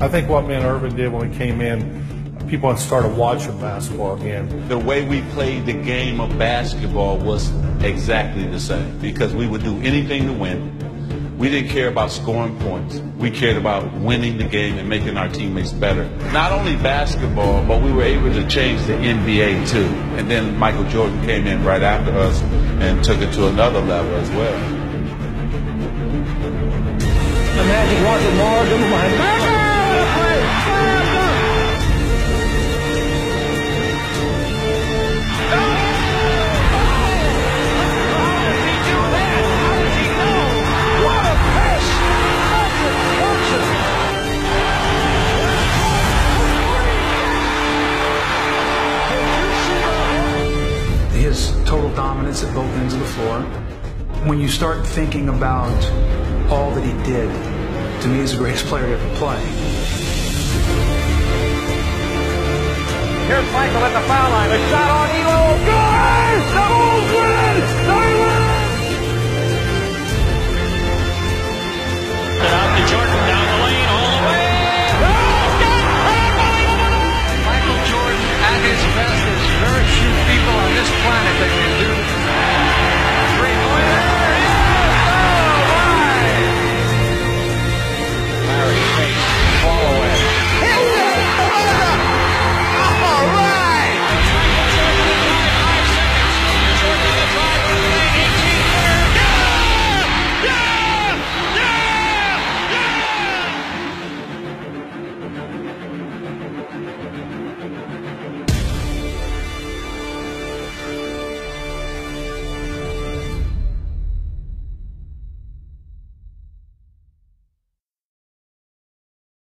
I think what me and Irvin did when we came in, people started watching basketball again. The way we played the game of basketball was exactly the same because we would do anything to win. We didn't care about scoring points. We cared about winning the game and making our teammates better. Not only basketball, but we were able to change the NBA too. And then Michael Jordan came in right after us and took it to another level as well. The Magic wanted more. Give him behind. His total dominance at both ends of the floor. When you start thinking about all that he did, to me, he's the greatest player to ever play. Here's Michael at the foul line. A shot on Elo. Good! The Bulls win! The